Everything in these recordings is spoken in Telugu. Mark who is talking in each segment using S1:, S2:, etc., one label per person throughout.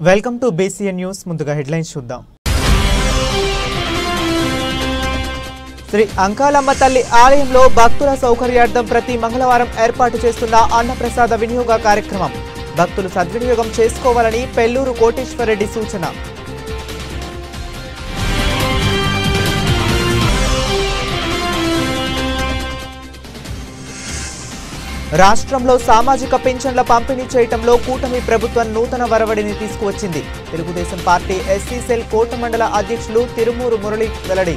S1: Welcome to BCN news. ముందుగా హెడ్లైన్స్ చూద్దాం. శ్రీ అంకాలమ్మ తల్లి ఆలయంలో భక్తుల సౌకర్యార్థం ప్రతి మంగళవారం ఏర్పాటు చేస్తున్న అన్నప్రసాద వినియోగ కార్యక్రమం. భక్తులు సద్వినియోగం చేసుకోవాలని పెళ్లూరు కోటేశ్వరరెడ్డి సూచన. రాష్ట్రంలో సామాజిక పింఛన్ల పంపిణీ చేయటంలో కూటమి ప్రభుత్వం నూతన వరవడిని తీసుకువచ్చింది. తెలుగుదేశం పార్టీ ఎస్సీ సెల్ కోట మండల అధ్యక్షులు తిరుమూరు మురళి వెల్లడి.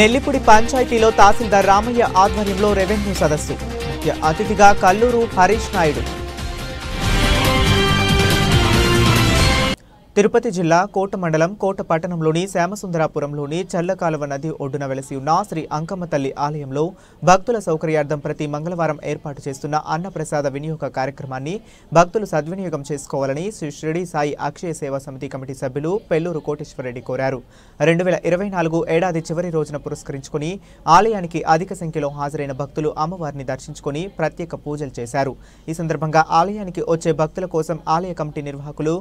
S1: నెల్లిపుడి పంచాయతీలో తహసీల్దార్ రామయ్య ఆధ్వర్యంలో రెవెన్యూ సదస్సు. ముఖ్య అతిథిగా కల్లూరు హరీష్ నాయుడు. తిరుపతి జిల్లా కోట మండలం కోట పట్టణంలోని శ్యామసుందరాపురంలోని చల్లకాలువ నది ఒడ్డున వెలసి ఉన్న శ్రీ అంకమ్మ తల్లి ఆలయంలో భక్తుల సౌకర్యార్థం ప్రతి మంగళవారం ఏర్పాటు చేస్తున్న అన్నప్రసాద వినియోగ కార్యక్రమాన్ని భక్తులు సద్వినియోగం చేసుకోవాలని శ్రీ షిరిడి సాయి అక్షయ సేవా సమితి కమిటీ సభ్యులు పెళ్లూరు కోటేశ్వరరెడ్డి కోరారు. 2024 ఏడాది చివరి రోజున పురస్కరించుకుని ఆలయానికి అధిక సంఖ్యలో హాజరైన భక్తులు అమ్మవారిని దర్శించుకుని ప్రత్యేక పూజలు చేశారు. ఈ సందర్భంగా ఆలయానికి వచ్చే భక్తుల కోసం ఆలయ కమిటీ నిర్వాహకులు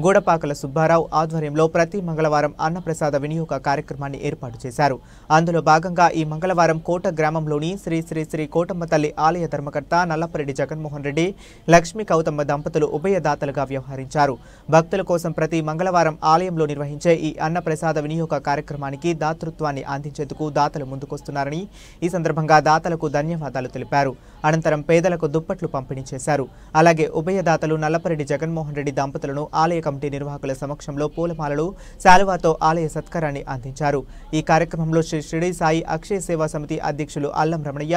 S1: గూడపాకల సుబ్బారావు ఆధ్వర్యంలో ప్రతి మంగళవారం అన్నప్రసాద వినియోగ కార్యక్రమాన్ని ఏర్పాటు చేశారు. అందులో భాగంగా ఈ మంగళవారం కోట గ్రామంలోని శ్రీ శ్రీ శ్రీ కోటమ్మ తల్లి ఆలయ ధర్మకర్త నల్లపరెడ్డి జగన్మోహన్ రెడ్డి, లక్ష్మీ కౌతమ్మ దంపతులు ఉభయదాతలుగా వ్యవహరించారు. భక్తుల కోసం ప్రతి మంగళవారం ఆలయంలో నిర్వహించే ఈ అన్నప్రసాద వినియోగ కార్యక్రమానికి దాతృత్వాన్ని అందించేందుకు దాతలు ముందుకొస్తున్నారని, ఈ సందర్భంగా దాతలకు ధన్యవాదాలు తెలిపారు. అనంతరం పేదలకు దుప్పట్లు పంపిణీ చేశారు. అలాగే ఉభయదాతలు నల్లపరెడ్డి జగన్మోహన్ రెడ్డి దంపతులను ఆలయ కమిటీ నిర్వాహకుల సమక్షంలో పూలమాలలు, శాలువాతో ఆలయ సత్కారాన్ని అందించారు. ఈ కార్యక్రమంలో శ్రీ షిరిడి సాయి అక్షయ సేవా సమితి అధ్యక్షులు అల్లం రమణయ్య,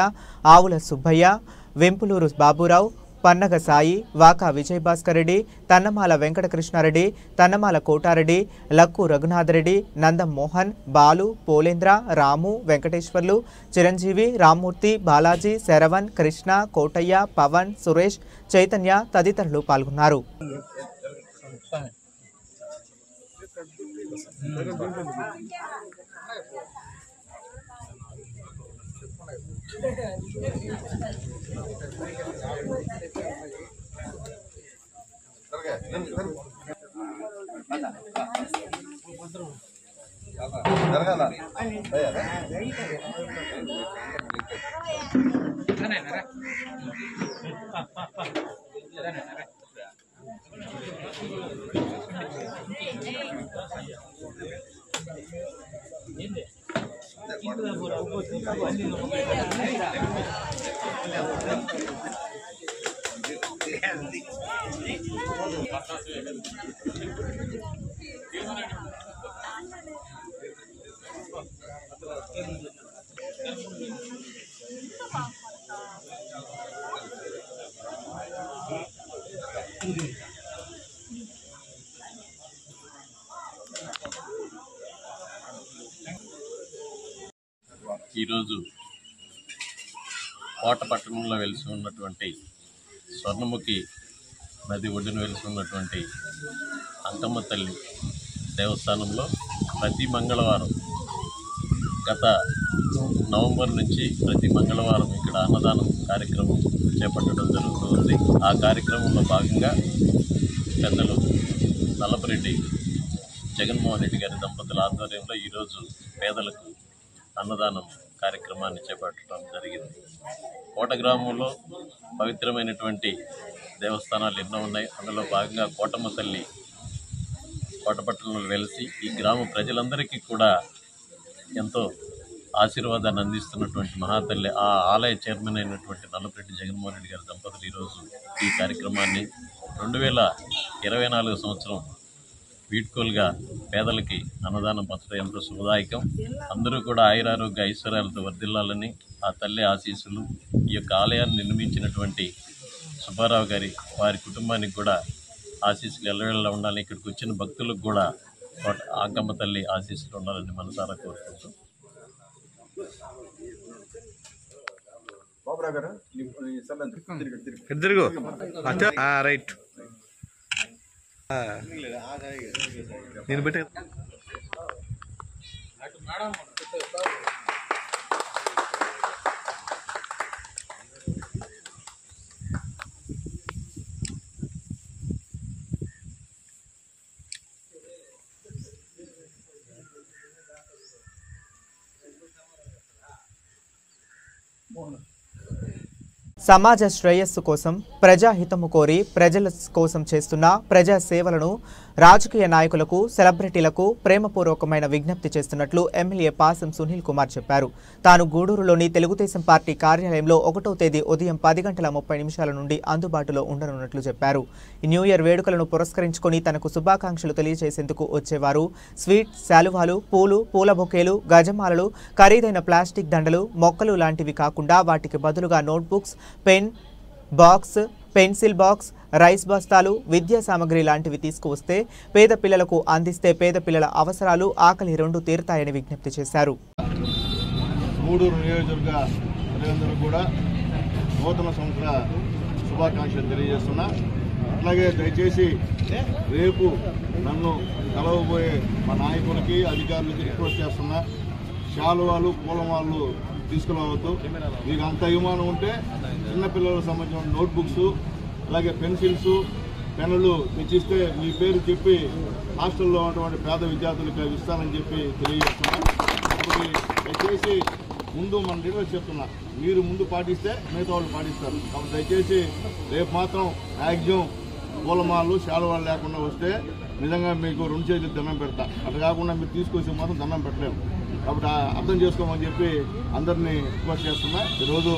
S1: ఆవుల సుబ్బయ్య, వెంపులూరు బాబురావు, పన్నగ సాయి, వాకా విజయభాస్కర్ రెడ్డి, తన్నమాల వెంకటకృష్ణారెడ్డి, తన్నమాల కోటారెడ్డి, లక్కు రఘునాథరెడ్డి, నందం మోహన్, బాలు, పోలేంద్ర, రాము, వెంకటేశ్వర్లు, చిరంజీవి, రామ్మూర్తి, బాలాజీ, శరవణ్, కృష్ణ, కోటయ్య, పవన్, సురేష్, చైతన్య తదితరులు పాల్గొన్నారు.
S2: ఈరోజు కోట పట్టణంలో వెలిసి ఉన్నటువంటి స్వర్ణముఖి నది ఒడ్డున వెలిసి ఉన్నటువంటి అంకమ్మ తల్లి దేవస్థానంలో ప్రతి మంగళవారం గత నవంబర్ నుంచి ప్రతి మంగళవారం ఇక్కడ అన్నదానం కార్యక్రమం చేపట్టడం జరుగుతుంది. ఆ కార్యక్రమంలో భాగంగా పెద్దలు నల్లపరెడ్డి జగన్మోహన్ రెడ్డి గారి దంపతుల ఆధ్వర్యంలో ఈరోజు పేదలకు అన్నదానం కార్యక్రమాన్ని చేపట్టడం జరిగింది. కోట గ్రామంలో పవిత్రమైనటువంటి దేవస్థానాలు ఎన్నో ఉన్నాయి. అందులో భాగంగా కోటమ్మ తల్లి కోటపట్టణంలో వెలిసి ఈ గ్రామ ప్రజలందరికీ కూడా ఎంతో ఆశీర్వాదాన్ని అందిస్తున్నటువంటి మహాతల్లి ఆ ఆలయ చైర్మన్ అయినటువంటి నల్లపరెడ్డి జగన్మోహన్ రెడ్డి గారి దంపతులు ఈరోజు ఈ కార్యక్రమాన్ని 2024 సంవత్సరం వీడ్కోలుగా పేదలకి అన్నదానం పంచడం ఎంతో శుభదాయకం. అందరూ కూడా ఆయురారోగ్య ఐశ్వర్యాలతో వర్ధిల్లాలని ఆ తల్లి ఆశీస్సులు ఈ యొక్క ఆలయాన్ని నిర్మించినటువంటి సుబ్బారావు గారి వారి కుటుంబానికి కూడా ఆశీస్సులు ఎల్లవేళలా ఉండాలని, ఇక్కడికి వచ్చిన భక్తులకు కూడా అంకమ్మ తల్లి ఆశీస్సులు ఉండాలని మనసారా కోరుకుంటూ
S3: రైట్ నేను
S1: సమాజ శ్రేయస్సు కోసం ప్రజాహితము కోరి ప్రజల కోసం చేస్తున్న ప్రజా సేవలను రాజకీయ నాయకులకు సెలబ్రిటీలకు ప్రేమపూర్వకమైన విజ్ఞప్తి చేస్తున్నట్లు ఎమ్మెల్యే పాసం సునీల్ కుమార్ చెప్పారు. తాను గూడూరులోని తెలుగుదేశం పార్టీ కార్యాలయంలో 1వ తేదీ ఉదయం 10:30 నుండి అందుబాటులో ఉండనున్నట్లు చెప్పారు. ఈ న్యూ ఇయర్ వేడుకలను పురస్కరించుకొని తనకు శుభాకాంక్షలు తెలియజేసేందుకు వచ్చేవారు స్వీట్, శాలువాలు, పూలు, పూల బొకేలు, గజమాలలు, ఖరీదైన ప్లాస్టిక్ దండలు, మొక్కలు లాంటివి కాకుండా వాటికి బదులుగా notebooks, pen box, pencil box, rice బస్తాలు, విద్యా సామగ్రి లాంటివి తీసుకువస్తే పేద పిల్లలకు అందిస్తే పేద పిల్లల అవసరాలు, ఆకలి రెండు తీరుతాయని విజ్ఞప్తి చేశారు.
S4: గూడూరు నియోజకవర్గ ప్రజలందరూ కూడా నూతన సంవత్సర శుభాకాంక్షలు తెలియజేస్తున్నా. అట్లాగే దయచేసి రేపు నన్ను కలవబోయే మా నాయకులకి, అధికారులకి రిక్వెస్ట్ చేస్తున్నా, శాలువాలు, పూలమాలు తీసుకురావద్దు. మీకు అంత అభిమానం ఉంటే చిన్నపిల్లలకు సంబంధించిన నోట్బుక్స్, అలాగే పెన్సిల్స్, పెన్నులు తెచ్చిస్తే మీ పేరు చెప్పి హాస్టల్లో ఉన్నటువంటి పేద విద్యార్థులకు ఇస్తానని చెప్పి తెలియజేస్తున్నా. దయచేసి ముందు మన లీడర్స్ చెప్తున్నా, మీరు ముందు పాటిస్తే మిగతా వాళ్ళు పాటిస్తారు. కాబట్టి దయచేసి రేపు మాత్రం మ్యాక్సిమం పూలమాలు, శాలువాలు లేకుండా వస్తే నిజంగా మీకు 2 చేతులు దండం పెడతా. అట్లా కాకుండా మీరు తీసుకొచ్చి మాత్రం దండం పెట్టలేము. కాబట్టి అర్థం చేసుకోమని చెప్పి అందరినీ రిక్వెస్ట్ చేస్తున్నా. ఈరోజు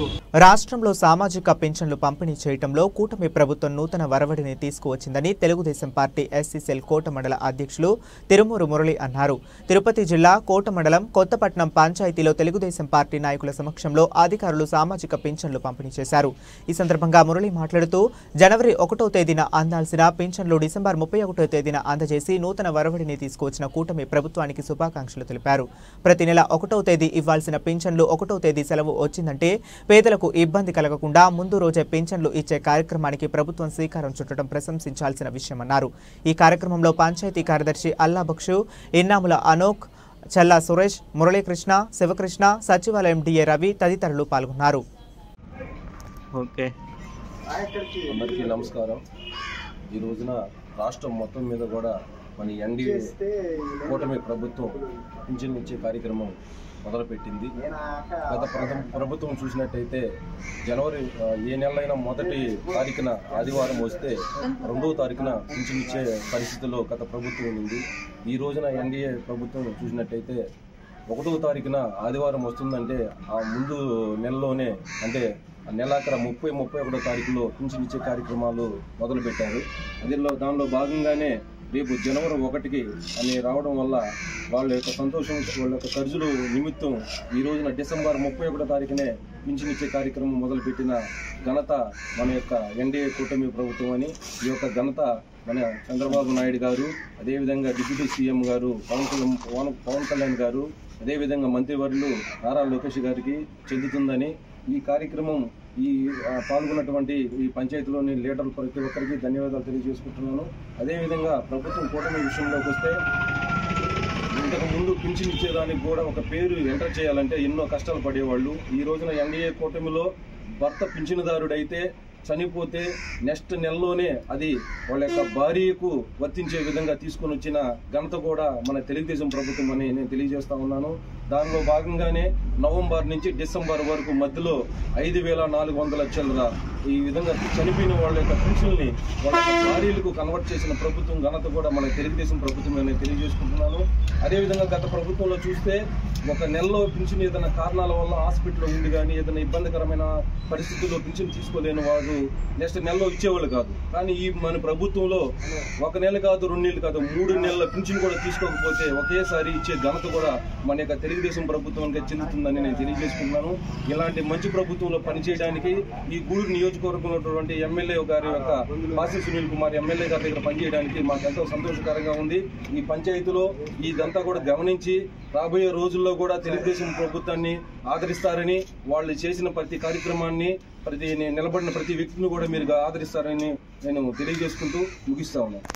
S1: రాష్ట్రంలో సామాజిక పింఛన్లు పంపిణీ చేయడంలో కూటమి ప్రభుత్వం నూతన వరవడిని తీసుకువచ్చిందని తెలుగుదేశం పార్టీ ఎస్సీ సెల్ కోట మండల అధ్యక్షులు తిరుమూరు మురళి అన్నారు. తిరుపతి జిల్లా కోట మండలం కొత్తపట్నం పంచాయతీలో తెలుగుదేశం పార్టీ నాయకుల సమక్షంలో అధికారులు సామాజిక పింఛన్లు పంపిణీ చేశారు. ఈ సందర్భంగా మురళి మాట్లాడుతూ జనవరి 1వ తేదీన అందాల్సిన పింఛన్లు డిసెంబర్ 31వ తేదీన అందజేసి నూతన వరవడిని తీసుకువచ్చిన కూటమి ప్రభుత్వానికి శుభాకాంక్షలు తెలిపారు. ప్రతి నెల 1వ తేదీ ఇవ్వాల్సిన పింఛన్లు 1వ తేదీ సెలవు వచ్చిందంటే పేదలకు ఇబ్బంది కలగకుండా ముందు రోజే పింఛన్లు ఇచ్చే కార్యక్రమానికి ప్రభుత్వం శ్రీకారం చుట్టడం ప్రశంసించాల్సిన విషయమన్నారు. ఈ కార్యక్రమంలో పంచాయతీ కార్యదర్శి అల్లాబక్షు, ఇన్నాముల అనోక్, చల్లా సురేష్, మురళీకృష్ణ, శివకృష్ణ, సచివాలయం డిఏ రవి తదితరులు పాల్గొన్నారు.
S5: అందరికీ నమస్కారం. ఈ రోజున రాష్ట్రం మొత్తం మీద కూడా మన ఎన్డీఏ కూటమి ప్రభుత్వం పింఛన్ ఇచ్చే కార్యక్రమం మొదలుపెట్టింది. గత ప్రభుత్వం చూసినట్టయితే జనవరి ఏ నెలైనా 1వ తారీఖున ఆదివారం వస్తే 2వ తారీఖున పింఛన్ ఇచ్చే పరిస్థితిలో గత ప్రభుత్వం ఉంది. ఈ రోజున ఎన్డీఏ ప్రభుత్వం చూసినట్టయితే 1వ తారీఖున ఆదివారం వస్తుందంటే ఆ ముందు నెలలోనే, అంటే నెలాఖరు 30-31వ తారీఖులో పింఛన్ ఇచ్చే కార్యక్రమాలు మొదలుపెట్టారు. దానిలో భాగంగానే రేపు జనవరి 1కి అని రావడం వల్ల వాళ్ళ యొక్క సంతోషం, వాళ్ళ యొక్క ఖర్చులు నిమిత్తం ఈ రోజున డిసెంబర్ 31వ తారీఖునే పింఛన్ ఇచ్చే కార్యక్రమం మొదలుపెట్టిన ఘనత మన యొక్క ఎన్డీఏ కూటమి ప్రభుత్వం అని, ఈ యొక్క ఘనత మన చంద్రబాబు నాయుడు గారు, అదేవిధంగా డిప్యూటీ సీఎం గారు పవన్ కళ్యాణ్ గారు, అదేవిధంగా మంత్రివర్యులు నారా లోకేష్ గారికి చెందుతుందని ఈ కార్యక్రమం పాల్గొన్నటువంటి ఈ పంచాయతీలోని లీడర్లు ప్రతి ఒక్కరికి ధన్యవాదాలు తెలియజేసుకుంటున్నాను. అదేవిధంగా ప్రభుత్వం కూటమి విషయంలోకి వస్తే ఇంతకు ముందు పింఛన్ ఇచ్చేదానికి కూడా ఒక పేరు ఎంటర్ చేయాలంటే ఎన్నో కష్టాలు పడేవాళ్ళు. ఈ రోజున ఎన్డీఏ కూటమిలో భర్త పింఛనుదారుడైతే చనిపోతే నెక్స్ట్ నెలలోనే అది వాళ్ళ యొక్క భార్యకు వర్తించే విధంగా తీసుకొని వచ్చిన ఘనత కూడా మన తెలుగుదేశం ప్రభుత్వం అని నేను తెలియజేస్తా ఉన్నాను. దానిలో భాగంగానే నవంబర్ నుంచి డిసెంబర్ వరకు మధ్యలో 5,400 చిల్లర ఈ విధంగా చనిపోయిన వాళ్ళ యొక్క పింఛన్ని వాళ్ళ యొక్క భార్యలకు కన్వర్ట్ చేసిన ప్రభుత్వం ఘనత కూడా మన తెలుగుదేశం ప్రభుత్వం అని తెలియజేసుకుంటున్నాను. అదేవిధంగా గత ప్రభుత్వంలో చూస్తే ఒక నెలలో పింఛన్ ఏదైనా కారణాల వల్ల హాస్పిటల్లో ఉండి కానీ ఏదైనా ఇబ్బందికరమైన పరిస్థితుల్లో పింఛన్ తీసుకోలేని వారు నెక్స్ట్ నెలలో ఇచ్చేవాళ్ళు కాదు. కానీ ఈ మన ప్రభుత్వంలో 1 నెల కాదు, 2 నెలలు కాదు, 3 నెలల పింఛన్ కూడా తీసుకోకపోతే ఒకేసారి ఇచ్చే ఘనత కూడా మన యొక్క తెలుగుదేశం ప్రభుత్వానికి చెందుతుందని నేను తెలియజేసుకుంటున్నాను. ఇలాంటి మంచి ప్రభుత్వంలో పనిచేయడానికి ఈ గూడూరు నియోజకవర్గంలో ఉన్నటువంటి ఎమ్మెల్యే గారి యొక్క పాసం సునీల్ కుమార్ ఎమ్మెల్యే గారి దగ్గర పనిచేయడానికి మాకు ఎంతో సంతోషకరంగా ఉంది. ఈ పంచాయతీలో ఇదంతా కూడా గమనించి రాబోయే రోజుల్లో కూడా తెలుగుదేశం ప్రభుత్వాన్ని ఆదరిస్తారని, వాళ్ళు చేసిన ప్రతి కార్యక్రమాన్ని, నిలబడిన ప్రతి వ్యక్తిని కూడా మీరు ఆదరిస్తారని నేను తెలియజేసుకుంటూ ముగిస్తా ఉన్నాను.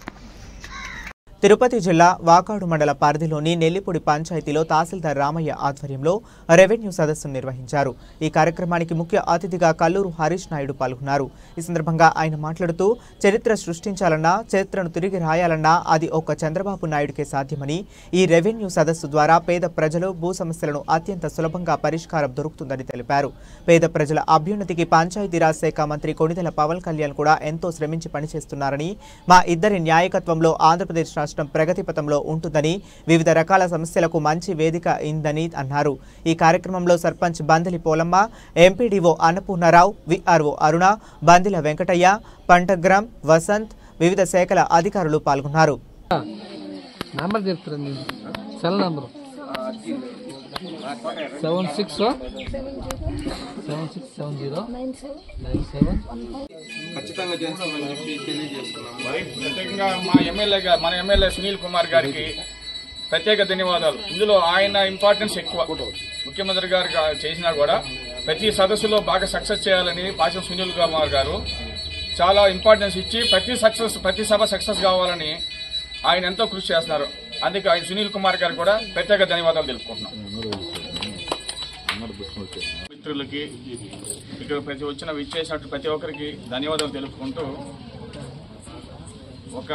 S1: తిరుపతి జిల్లా వాకాడు మండల పరిధిలోని నెల్లిపూడి పంచాయతీలో తహసీల్దార్ రామయ్య ఆధ్వర్యంలో రెవెన్యూ సదస్సును నిర్వహించారు. ఈ కార్యక్రమానికి ముఖ్య అతిథిగా కల్లూరు హరీష్ నాయుడు పాల్గొన్నారు. ఈ సందర్భంగా ఆయన మాట్లాడుతూ చరిత్ర సృష్టించాలన్నా, చరిత్రను తిరిగి రాయాలన్నా అది ఒక్క చంద్రబాబు నాయుడుకే సాధ్యమని, ఈ రెవెన్యూ సదస్సు ద్వారా పేద ప్రజలు భూ సమస్యలను అత్యంత సులభంగా పరిష్కారం దొరుకుతుందని తెలిపారు. పేద ప్రజల అభ్యున్నతికి పంచాయతీరాజ్ శాఖ మంత్రి కొణిదెల పవన్ కళ్యాణ్ కూడా ఎంతో శ్రమించి పనిచేస్తున్నారని, మా ఇద్దరి న్యాయకత్వంలో ఆంధ్రప్రదేశ్ రాష్ట్రం ప్రగతి పథంలో ఉంటుందని, వివిధ రకాల సమస్యలకు మంచి వేదిక అయిందని అన్నారు. ఈ కార్యక్రమంలో సర్పంచ్ బందలి పోలమ్మ, ఎంపీడీఓ అన్నపూర్ణారావు, విఆర్ఓ అరుణ, బందిల వెంకటయ్య, పంటగ్రామ్ వసంత్, వివిధ శాఖల అధికారులు పాల్గొన్నారు.
S6: ఖచ్చితంగా చేస్తామని చెప్పి తెలియజేస్తున్నాం. ప్రత్యేకంగా మన ఎమ్మెల్యే సునీల్ కుమార్ గారికి ప్రత్యేక ధన్యవాదాలు. ఇందులో ఆయన ఇంపార్టెన్స్ ఎక్కువ. ముఖ్యమంత్రి గారు చేసినా కూడా ప్రతి సదస్సులో బాగా సక్సెస్ చేయాలని పాశం సునీల్ కుమార్ గారు చాలా ఇంపార్టెన్స్ ఇచ్చి ప్రతి సభ సక్సెస్ కావాలని ఆయన ఎంతో కృషి చేస్తున్నారు. అందుకే ఆయన సునీల్ కుమార్ గారు కూడా ప్రత్యేక ధన్యవాదాలు తెలుపుకుంటున్నాం. మిత్రులకి ఇక్కడ వచ్చిన విచ్చేసినట్టు ప్రతి ఒక్కరికి ధన్యవాదాలు తెలుపుకుంటూ, ఒక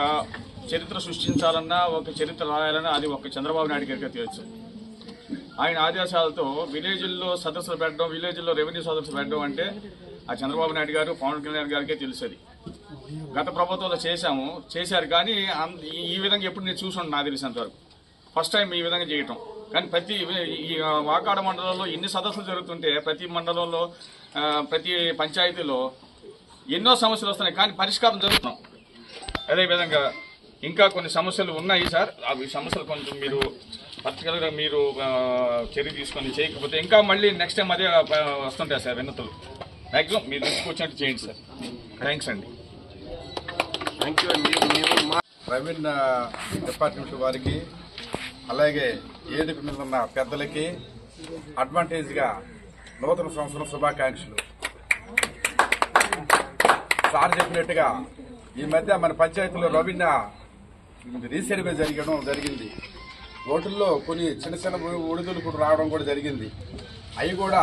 S6: చరిత్ర సృష్టించాలన్నా, ఒక చరిత్ర రాయాలన్నా అది ఒక చంద్రబాబు నాయుడు గారికి తెలుసు. ఆయన ఆదేశాలతో విలేజ్ల్లో సదస్సులు పెట్టడం, విలేజ్ల్లో రెవెన్యూ సదస్సులు పెట్టడం అంటే ఆ చంద్రబాబు నాయుడు గారు, పవన్ కళ్యాణ్ గారికే తెలుసది. గత ప్రభుత్వంలో చేశారు కానీ ఈ విధంగా ఎప్పుడు నేను చూసుంటాను. నాకు తెలిసినంత వరకు ఫస్ట్ టైం ఈ విధంగా చేయటం. కానీ ఈ వాకాడ మండలంలో ఇన్ని సదస్సులు జరుగుతుంటే ప్రతి మండలంలో, ప్రతి పంచాయతీలో ఎన్నో సమస్యలు వస్తున్నాయి, కానీ పరిష్కారం జరుగుతున్నాం. అదేవిధంగా ఇంకా కొన్ని సమస్యలు ఉన్నాయి సార్. అవి సమస్యలు కొంచెం మీరు పర్టికులర్గా మీరు చర్య తీసుకొని చేయకపోతే ఇంకా మళ్ళీ నెక్స్ట్ టైం అదే వస్తుంటాయి సార్ వినతులు. మ్యాక్సిమం మీరు తీసుకొచ్చినట్టు చేయండి సార్. థ్యాంక్స్ అండి.
S7: థ్యాంక్ యూ అండి. రెవెన్యూ డిపార్ట్మెంట్ వారికి, అలాగే ఏడుక మీద ఉన్న పెద్దలకి అడ్వాంటేజ్గా నూతన సంవత్సరం శుభాకాంక్షలు. సార్ చెప్పినట్టుగా ఈ మధ్య మన పంచాయతీలో రెవెన్యూ రీసర్వే జరిగింది. ఓటుల్లో కొన్ని చిన్న ఒడిదులు కూడా రావడం కూడా జరిగింది. అవి కూడా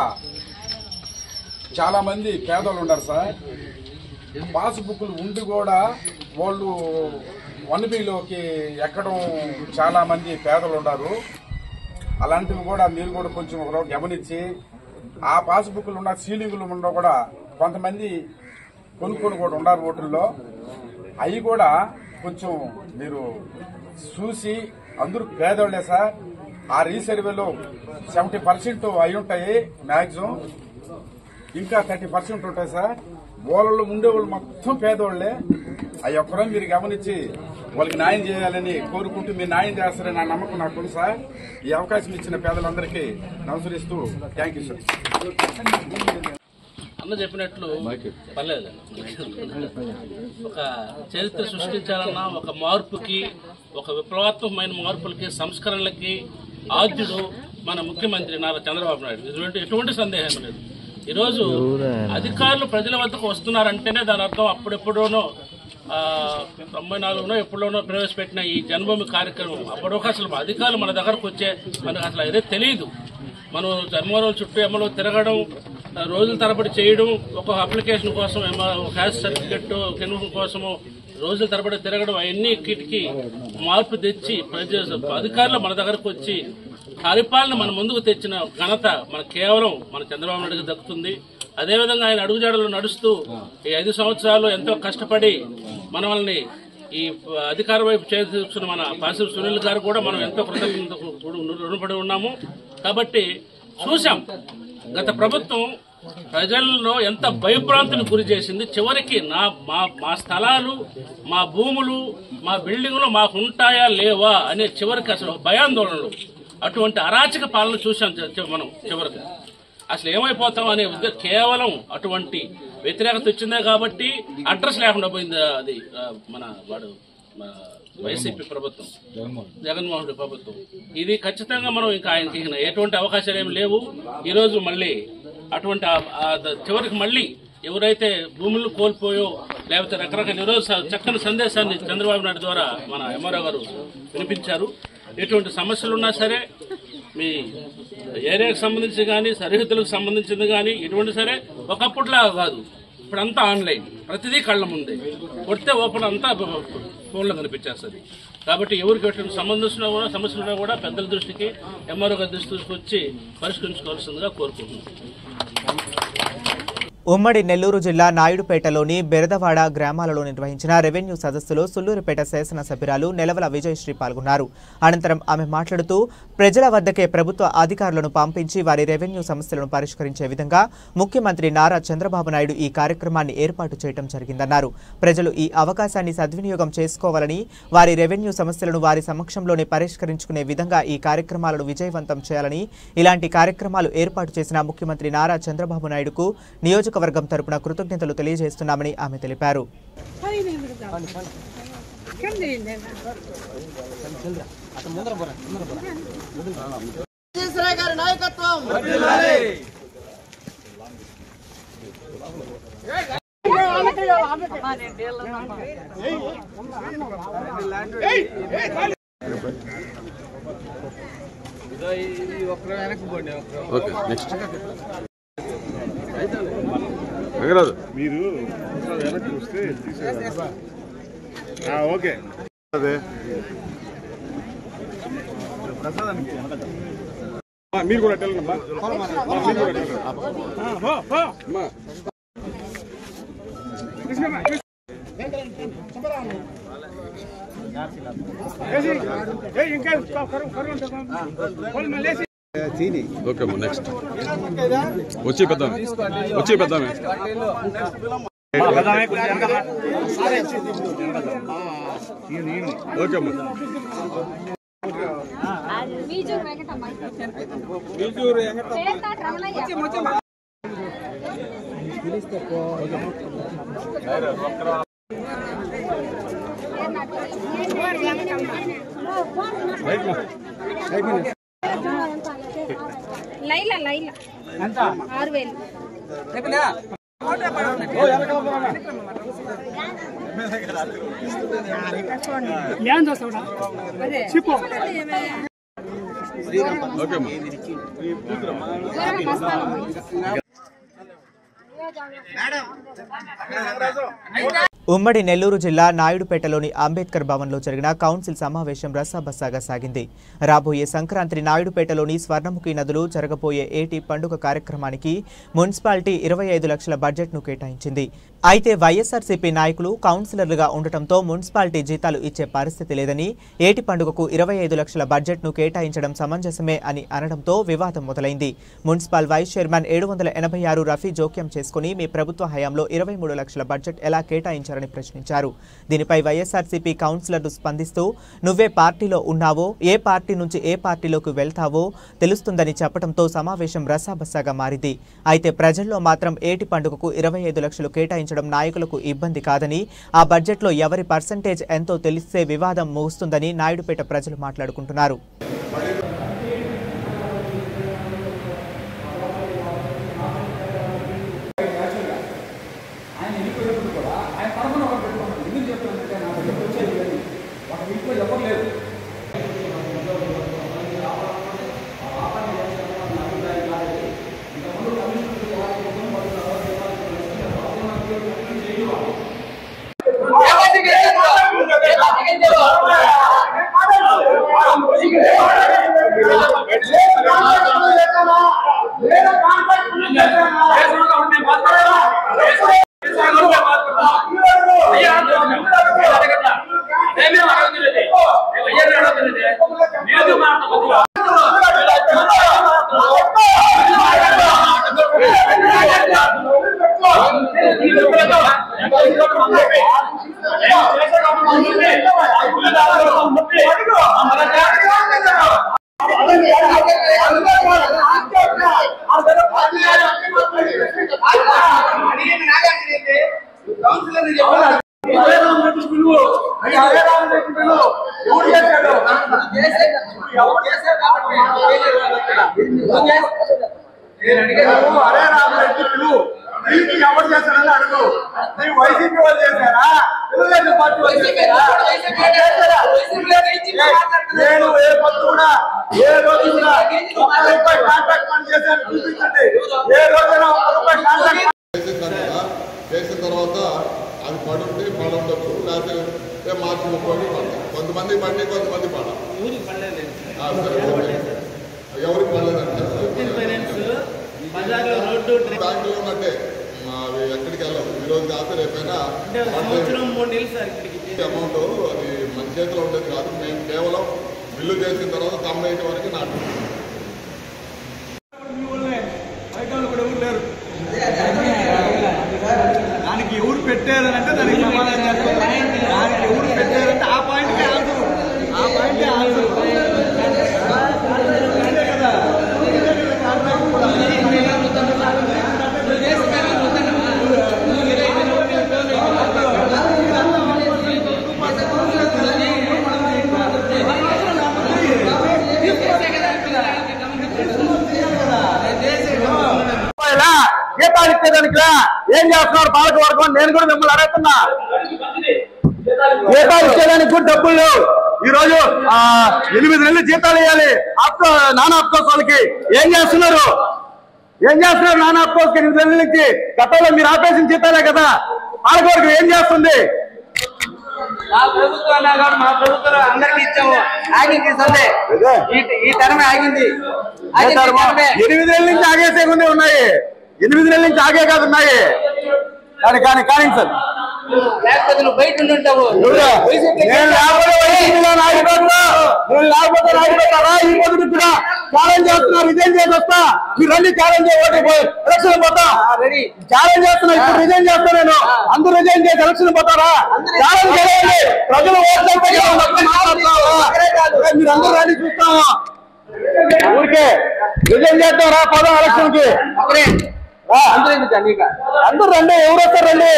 S7: చాలా మంది పేదోళ్ళు ఉన్నారు సార్. పాస్బుక్లు ఉండి కూడా వాళ్ళు 1Bలోకి ఎక్కడం చాలా మంది పేదలు ఉన్నారు. అలాంటివి కూడా మీరు కూడా కొంచెం గమనించి, ఆ పాస్బుక్లు ఉన్న సీలింగులు ఉన్న కూడా కొంతమంది కొనుక్కొని కూడా ఉన్నారు ఓటుల్లో. అవి కూడా కొంచెం మీరు చూసి, అందరూ పేదోళ్లే సార్. ఆ రీసర్వేలో 70% అయి ఉంటాయి మ్యాక్సిమం, ఇంకా 30% ఉంటాయి సార్. వాళ్ళలో ఉండేవాళ్ళు మొత్తం పేదోళ్లే. అవి ఒక్కరో మీరు గమనించి వాళ్ళకి న్యాయం చేయాలని కోరుకుంటూ మీరు న్యాయం చేస్తారని నా నమ్మకం నాకు సార్. ఈ అవకాశం ఇచ్చిన పేదలందరికీ నమస్కరిస్తూ థ్యాంక్ యూ సార్.
S8: అన్న చెప్పినట్లు పర్లేదు, ఒక చరిత్ర సృష్టించాలన్నా, ఒక మార్పుకి, ఒక విప్లవాత్మకమైన మార్పులకి, సంస్కరణలకి ఆద్యుడు మన ముఖ్యమంత్రి నారా చంద్రబాబు నాయుడు. ఎటువంటి సందేహం లేదు. ఈరోజు అధికారులు ప్రజల వద్దకు వస్తున్నారంటేనే దాని అర్థం అప్పుడెప్పుడోనో 94లో ఎప్పుడోనో ప్రవేశపెట్టిన ఈ జన్మభూమి కార్యక్రమం. అప్పటికి అసలు అధికారులు మన దగ్గరకు వచ్చే మనకు అసలు అదే తెలియదు. మనం జన్మభూమి చుట్టూ ఎమ్మలో తిరగడం, రోజుల తరబడి చేయడం, ఒక అప్లికేషన్ కోసం, క్యాస్ట్ సర్టిఫికెట్ కోసము రోజుల తరబడి తిరగడం, అవన్నీ కిటికీ మార్పు తెచ్చి అధికారులు మన దగ్గరకు వచ్చి పరిపాలన మన ముందుకు తెచ్చిన ఘనత మన కేవలం మన చంద్రబాబు నాయుడుకి దక్కుతుంది. అదేవిధంగా ఆయన అడుగుజాడలు నడుస్తూ ఈ 5 సంవత్సరాలు ఎంతో కష్టపడి మనల్ని ఈ అధికార వైపు చేర్చుకున్న మన పాశం సునీల్ గారు కూడా మనం ఎంతో కృతజ్ఞతకు రుణపడి ఉన్నాము. కాబట్టి చూశాం గత ప్రభుత్వం ప్రజల్లో ఎంత భయభ్రాంతిని గురి చేసింది. చివరికి మా స్థలాలు, మా భూములు, మా బిల్డింగులు మాకు ఉంటాయా లేవా అనే చివరికి అసలు భయాందోళనలు, అటువంటి అరాచక పాలన చూసాం మనం. చివరికి అసలు ఏమైపోతాం అనే కేవలం అటువంటి వ్యతిరేకత వచ్చిందే కాబట్టి అడ్రస్ లేకుండా పోయింది అది మన వైసీపీ ప్రభుత్వం, జగన్మోహన్ రెడ్డి ప్రభుత్వం. ఇది ఖచ్చితంగా మనం ఇంకా ఆయనకి ఎటువంటి అవకాశాలు ఏమి లేవు. ఈరోజు మళ్ళీ అటువంటి చివరికి మళ్ళీ ఎవరైతే భూములు కోల్పోయో లేకపోతే రకరకాల ఈరోజు చక్కని సందేశాన్ని చంద్రబాబు నాయుడు ద్వారా మన ఎంఆర్ఓ గారు వినిపించారు. ఎటువంటి సమస్యలున్నా సరే మీ ఏరియాకు సంబంధించి కానీ సరిహద్దులకు సంబంధించింది కానీ ఎటువంటి సరే ఒకప్పుడులా కాదు, ఇప్పుడంతా ఆన్లైన్, ప్రతిదీ కళ్ళ ముందే కొడితే ఓపెన్ అంతా ఫోన్లో కనిపించేస్తుంది. కాబట్టి ఎవరికి ఎటువంటి సమస్యలున్నా కూడా పెద్దల దృష్టికి ఎంఆర్ఓ గారి దృష్టికి వచ్చి పరిష్కరించుకోవాల్సిందిగా కోరుకుంటున్నాం.
S1: ఉమ్మడి నెల్లూరు జిల్లా నాయుడుపేటలోని బెరదవాడ గ్రామాలలో నిర్వహించిన రెవెన్యూ సదస్సులో సుళ్లూరుపేట శాసనసభ్యురాలు నెలవల విజయశ్రీ పాల్గొన్నారు. అనంతరం ఆమె మాట్లాడుతూ ప్రజల వద్దకే ప్రభుత్వ అధికారులను పంపించి వారి రెవెన్యూ సమస్యలను పరిష్కరించే విధంగా ముఖ్యమంత్రి నారా చంద్రబాబు నాయుడు ఈ కార్యక్రమాన్ని ఏర్పాటు చేయడం జరిగిందన్నారు. ప్రజలు ఈ అవకాశాన్ని సద్వినియోగం చేసుకోవాలని, వారి రెవెన్యూ సమస్యలను వారి సమక్షంలోనే పరిష్కరించుకునే విధంగా ఈ కార్యక్రమాలను విజయవంతం చేయాలని, ఇలాంటి కార్యక్రమాలు ఏర్పాటు చేసిన ముఖ్యమంత్రి నారా చంద్రబాబు నాయుడుకు నియోజకవర్గం తరపున కృతజ్ఞతలు తెలియజేస్తున్నామని ఆమె తెలిపారు.
S4: మీరు వెనక్కి వస్తే ఓకే అదే మీరు కూడా
S9: ఓకే నెక్స్ట్ వచ్చి పెద్దామే ఓకే
S10: లైలా 6000
S1: ఉమ్మడి నెల్లూరు జిల్లా నాయుడుపేటలోని అంబేద్కర్ భవన్లో జరిగిన కౌన్సిల్ సమావేశం రసాబసాగా సాగింది. రాబోయే సంక్రాంతి నాయుడుపేటలోని స్వర్ణముఖి నదులు జరగబోయే ఏటి పండుగ కార్యక్రమానికి మున్సిపాలిటీ 25 లక్షల బడ్జెట్ను కేటాయించింది. అయితే వైఎస్ఆర్సీపీ నాయకులు కౌన్సిలర్లుగా ఉండటంతో మున్సిపాలిటీ జీతాలు ఇచ్చే పరిస్థితి లేదని, ఏటి పండుగకు 25 లక్షల బడ్జెట్ను కేటాయించడం సమంజసమే అని అనడంతో వివాదం మొదలైంది. మున్సిపల్ వైస్ చైర్మన్ 786 రఫీ జోక్యం చేసుకుని మీ ప్రభుత్వ హయాంలో 23 లక్షల బడ్జెట్ ఎలా కేటాయించారని ప్రశ్నించారు. దీనిపై వైఎస్ఆర్సీపీ కౌన్సిలర్లు స్పందిస్తూ నువ్వే పార్టీలో ఉన్నావో, ఏ పార్టీ నుంచి ఏ పార్టీలోకి వెళ్తావో తెలుస్తుందని చెప్పడంతో సమావేశం రసాబసాగా మారింది. అయితే ప్రజల్లో మాత్రం ఏటి పండుగకు 25 లక్షలు కేటాయించడం నాయకులకు ఇబ్బంది కాదని, ఆ బడ్జెట్లో ఎవరి పర్సెంటేజ్ ఎంతో తెలిస్తే వివాదం ముగుస్తుందని నాయుడుపేట ప్రజలు మాట్లాడుకుంటున్నారు.
S7: నేను అడిగాను అరే రామరెడ్డి ఎవరు చేస్తారని అడుగు
S11: వైసీపీ వాళ్ళు చేశారా, తెలుగుదేశం పార్టీ వాళ్ళు చేశారా? నేను ఏ పొద్దు కూడా ఏ రోజు కూడా ₹1 కాంట్రాక్ట్ పని చేశాను చూపించండి. ఏ రోజైనా ₹1 కాంట్రాక్ట్
S12: చేసిన తర్వాత అది పడుంటే పడుండొచ్చు, లేకపోతే మార్చి 30 పడతాయి. కొంతమంది పడి కొంతమంది పడ ఎవరికి పడలేదంటే బ్యాంకులో ఉన్నట్టే అవి ఎక్కడికి వెళ్ళదు. ఈరోజు కాదు రేపైనా అమౌంట్ అది మన చేతిలో ఉండేది కాదు. మేము కేవలం బిల్లు చేసిన తర్వాత 98 వరకు నాటు
S11: దానికి ఎవరు పెట్టారంటే దానికి సమాధానం చేస్తారు. దానికి ఎవరు పెట్టారంటే ఆ పాయింట్కే ఆన్సర్, ఆ పాయింట్కే ఆన్సర్ కదా. జీతాలు ఇచ్చేదానికి ఏం చేస్తున్నారు పాలకవర్గం? నేను కూడా మిమ్మల్ని అడుగుతున్నా. జీతాలు ఇచ్చేదానికి కూడా డబ్బులు లేవు. ఈ రోజు 8 నెలలు జీతాలు ఇవ్వాలి నాన్ ఆఫ్కోర్స్ వాళ్ళకి. ఏం చేస్తున్నారు? నాన్ ఆఫ్కోర్స్ 8 నెలల నుంచి గతంలో మీరు ఆపేసిన జీతాలే కదా. పాలకవర్గం ఏం చేస్తుంది?
S13: మా ప్రభుత్వం అన్నా కాబట్టి మా ప్రభుత్వం అందరికి ఇచ్చాము. ఆగింది సందే ఈ తరమే ఆగింది.
S11: 8 నెలల నుంచి ఆగేసే ఉన్నాయి. 8 నెలల నుంచి ఆగే కాదు ఉన్నాయి. కానీ సార్
S13: లేకపోతే నువ్వు బయట ఉంటావు.
S11: ఛాలెంజ్ చేస్తున్నా, రిజైన్ చేసి వస్తా. మీరు రండి ఛాలెంజ్ ఎలక్షన్ పోతా. ఛాలెంజ్ చేస్తున్నా, ఇప్పుడు రిజైన్ చేస్తా. నేను అందరూ రిజైన్ చేసి ఎలక్షన్ పోతారా? ఛాలెంజ్ చేయండి. ప్రజలు మీరు అందరూ రండి చూస్తాము. ఊరికే రిజైన్ చేస్తారా? పోదాం ఎలక్షన్ కి. అందరూ రండి. ఎవరు వస్తారు? రండి.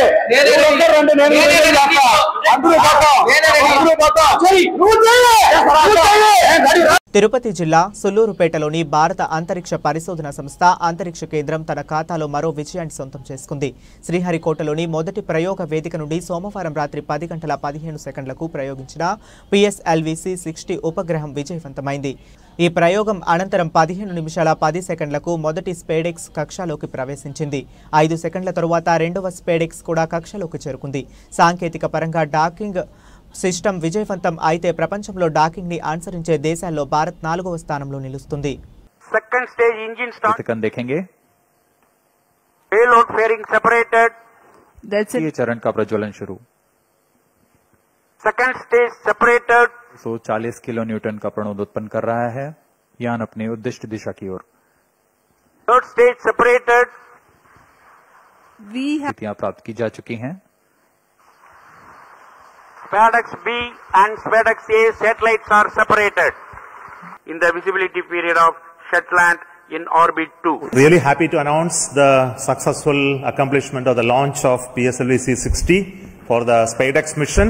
S1: తిరుపతి జిల్లా సుల్లూరుపేటలోని భారత అంతరిక్ష పరిశోధన సంస్థ అంతరిక్ష కేంద్రం తన ఖాతాలో మరో విజయాన్ని సొంతం చేసుకుంది. శ్రీహరికోటలోని మొదటి ప్రయోగ వేదిక నుండి సోమవారం రాత్రి 10:15 ప్రయోగించిన PSLV-C-60 ఉపగ్రహం విజయవంతమైంది. ఈ ప్రయోగం అనంతరం 15 నిమిషాల 10 సెకండ్లకు మొదటి స్పేడెక్స్ కక్షలోకి ప్రవేశించింది. 5 సెకండ్ల తరువాత రెండవ స్పేడెక్స్ కూడా కక్షలోకి చేరుకుంది. సాంకేతిక పరంగా డాకింగ్ సిస్టమ్ విజయవంతం అయితే ప్రపంచంలో డాకింగ్ ని అనుసరించే దేశాల్లో భారత్ 4వ స్థానంలో నిలుస్తుంది.
S14: సెకండ్ స్టేజ్ ఇంజిన్ స్టార్ట్ देखेंगे पेलोड फेयरिंग सेपरेटेड
S15: ये चरण का प्रज्वलन शुरू.
S14: Second stage separated
S15: 140 kilo Newton का प्रणोद उत्पन्न कर रहा है. यान अपने उद्दिष्ट दिशा की ओर.
S14: थर्ड स्टेज सेपरेटेड
S15: स्थितियां प्राप्त की जा चुकी हैं.
S14: SpaceX B and SpaceX A satellites are separated in the visibility period of Shetland in orbit 2.
S16: Really happy to announce the successful accomplishment of the launch of PSLV-C-60 for the SpaceX mission.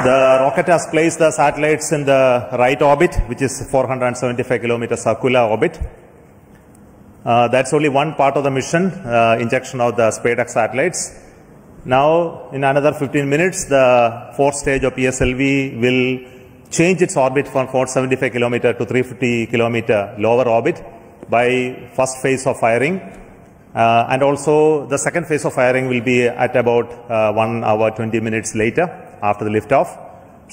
S16: The rocket has placed the satellites in the right orbit, which is 475 kilometer circular orbit. That's only one part of the mission, injection of the SpaceX satellites. Now, in another 15 minutes, the fourth stage of PSLV will change its orbit from 475 kilometer to 350 kilometer lower orbit by first phase of firing. And also, the second phase of firing will be at about 1 hour 20 minutes later after the liftoff.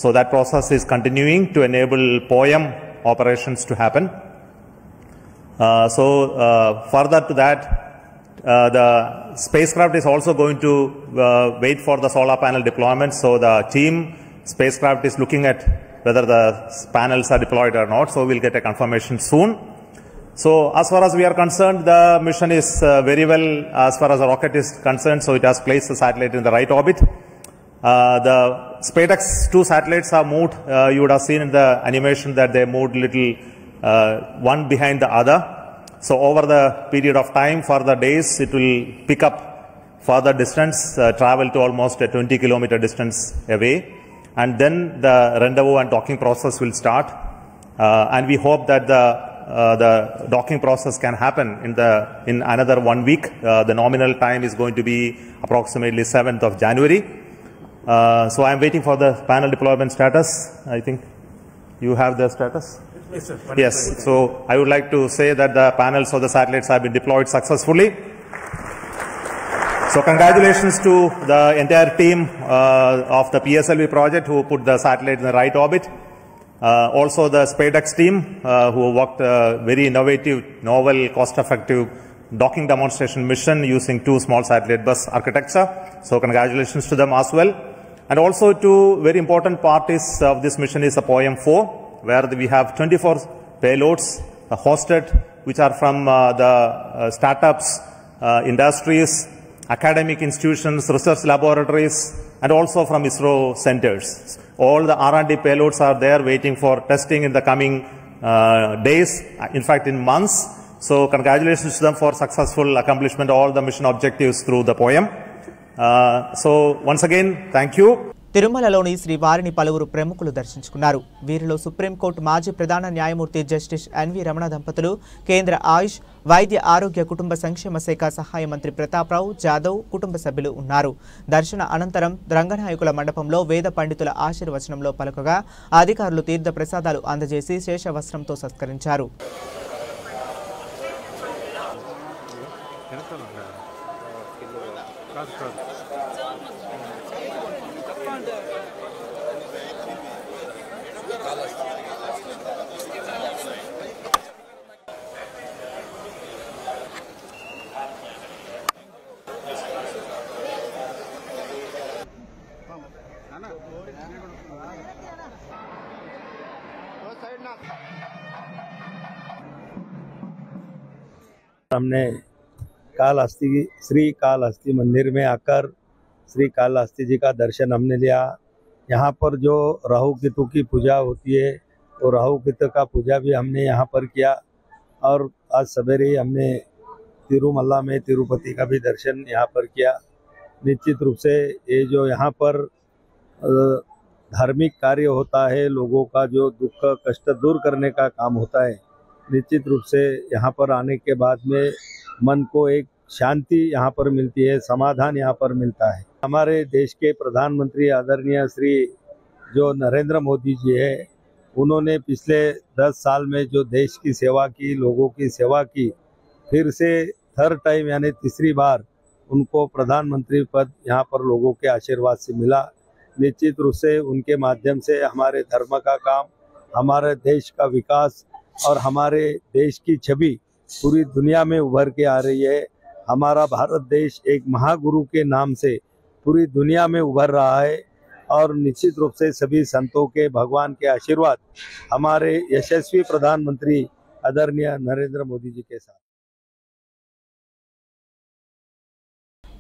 S16: So that process is continuing to enable POEM operations to happen. Further to that, the spacecraft is also going to wait for the solar panel deployment. So the team spacecraft is looking at whether the panels are deployed or not. So we'll get a confirmation soon. So as far as we are concerned, the mission is very well as far as the rocket is concerned. So it has placed the satellite in the right orbit. The SpaceX 2 satellites are moved. You would have seen in the animation that they moved little one behind the other. So over the period of time, for the days, it will pick up further distance, travel to almost a 20 kilometer distance away. And then the rendezvous and docking process will start. And we hope that the the docking process can happen in another 1 week. The nominal time is going to be approximately 7th of January. So I am waiting for the panel deployment status. I think you have the status? Yes, sir. Yes. So I would like to say that the panels of the satellites have been deployed successfully. So congratulations to the entire team of the PSLV project who put the satellite in the right orbit. Also the SpaceX team who worked very innovative, novel, cost-effective docking demonstration mission using 2 small satellite bus architecture. So congratulations to them as well. And also to very important parties of this mission is the POEM-4, where we have 24 payloads hosted, which are from the startups, industries, academic institutions, research laboratories, and also from ISRO centers. All the R&D payloads are there waiting for testing in the coming days, in fact in months. So congratulations to them for successful accomplishment of all the mission objectives through the POEM. So once again, thank you.
S1: తిరుమలలోని శ్రీవారిని పలువురు ప్రముఖులు దర్శించుకున్నారు. వీరిలో సుప్రీంకోర్టు మాజీ ప్రధాన న్యాయమూర్తి జస్టిస్ ఎన్వి రమణ దంపతులు, కేంద్ర ఆయుష్, వైద్య ఆరోగ్య కుటుంబ సంక్షేమ శాఖ సహాయ మంత్రి ప్రతాప్రావు జాదవ్ కుటుంబ సభ్యులు ఉన్నారు. దర్శన అనంతరం రంగనాయకుల మండపంలో వేద పండితుల ఆశీర్వచనంలో పలుకగా అధికారులు తీర్థ ప్రసాదాలు అందజేసి శేషవస్త్రంతో సత్కరించారు.
S17: हमने श्री कालहस्ती मंदिर में आकर श्री कालहस्ती जी का दर्शन हमने लिया। यहाँ पर जो राहु केतु की पूजा होती है वो राहु केतु का पूजा भी हमने यहाँ पर किया। और आज सवेरे ही हमने तिरुमला में तिरुपति का भी दर्शन यहाँ पर किया। निश्चित रूप से ये जो यहाँ पर धार्मिक कार्य होता है, लोगों का जो दुख कष्ट दूर करने का काम होता है, निश्चित रूप से यहाँ पर आने के बाद में मन को एक शांति यहाँ पर मिलती है, समाधान यहाँ पर मिलता है। हमारे देश के प्रधानमंत्री आदरणीय श्री जो नरेंद्र मोदी जी है, उन्होंने पिछले 10 साल में जो देश की सेवा की, लोगों की सेवा की, फिर से 3rd टाइम यानी तीसरी बार उनको प्रधानमंत्री पद यहाँ पर लोगों के आशीर्वाद से मिला। निश्चित रूप से उनके माध्यम से हमारे धर्म का काम, हमारे देश का विकास और हमारे देश की छवि पूरी दुनिया में उभर के आ रही है। हमारा भारत देश एक महागुरु के नाम से पूरी दुनिया में उभर रहा है। और निश्चित रूप से सभी संतों के, भगवान के आशीर्वाद हमारे यशस्वी प्रधानमंत्री आदरणीय नरेंद्र मोदी जी के साथ।